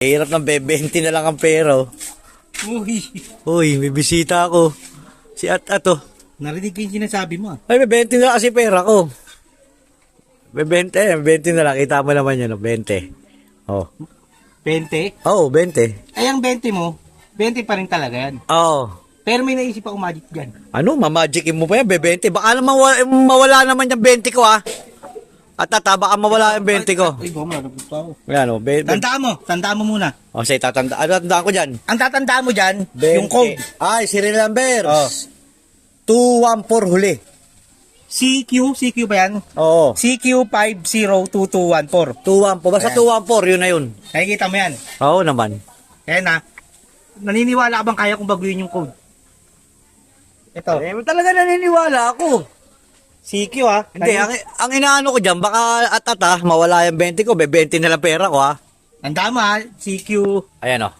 Hirap ng 20 na lang ang pero. Uy, Uy, may bisita ako. Si At-Ato. narinig ko yung sinasabi mo. Ay, may 20 na kasi pera ko. May 20 na lang. Kita mo naman yun, 20. Oh. 20? Oh, 20. Ay, ang 20 mo, 20 pa rin talaga yan. Oh. Pero may naisip ako magic dyan. Ano, mamagicin mo pa yan, 20. Baka naman mawala naman yung 20 ko, ha? At baka mawala yung 20 ko. Uy, baka malagot ako. Yan, oh. Tandaan mo muna. Oh, say, tatandaan ko dyan. Ang tatandaan mo dyan, yung code. Ay, serial number. Oh. 214 huli. CQ ba yan? Oo. CQ502214. 214. Basta Ayan. 214, yun na yun. Nakikita mo yan. Oo naman. Ayan na. Naniniwala ka bang kaya kong baguhin yung code? Ito. Eh, talaga naniniwala ako. CQ ha. Hindi, ang inaano ko dyan, baka at mawala yung 20 ko, may 20 na lang pera ko, ha? Tandaan mo ha. CQ. Ayan, oh.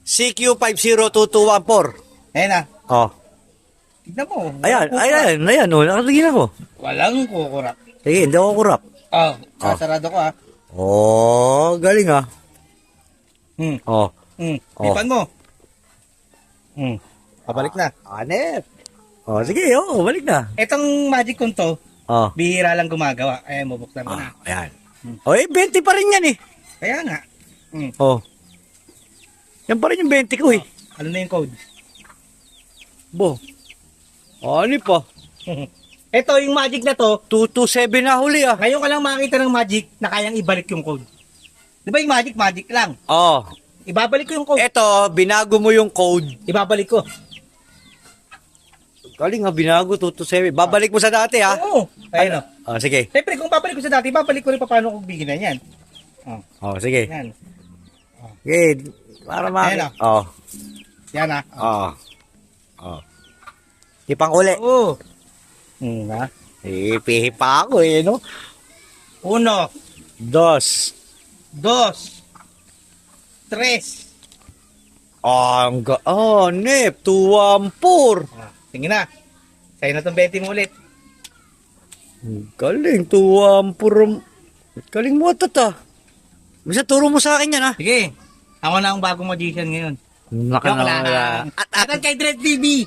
CQ502214. Ayan na. Oh. Tignan mo. Ayan, oh. Nakatingin ako. Walang kukurap. Sige, hindi ako kurap. Oh, sasarado ko ha. Oh, galing, ha? Oh. Oh. Lipan mo. Pabalik na. Anep. Oh, sige, oh, balik na. Itong magic kong to, Oh. bihira lang gumagawa. Ayan, bubuksan mo na. Ayan. Oh, eh, 20 pa rin yan, eh. Kaya nga. Oh. Yan pa rin yung 20 ko, eh. Ano na yung code? Bo. Ano pa? Ito, yung magic na to, 227 na huli, ah. ngayon ka lang makakita ng magic na kayang ibalik yung code. Di ba yung magic lang? Oh. Ibabalik ko yung code. Eto, binago mo yung code. Ibabalik ko. Galing nga, binago, 227. Babalik mo sa dati, ha? Oo. Ayun o. Oh, sige. Siyempre, kung babalik ko sa dati, babalik ko rin pa paano kung biginan yan. Oh, sige. Yan. Okay, para Ayan, Oh. Yan ha. Oh. Oh. Ipang uli. Oo. Ha? Pihi pa ako, eh, no? 1, 2. 2, 3. Nep, 214. Tingin na. Sa'yo na itong 20 mo ulit. Galing, 214. Galing mo, tata. Bisa turo mo sa akin yan, ha? Sige. Ako na ang bagong magician ngayon. Naka Joke lang. At kay Dread TV.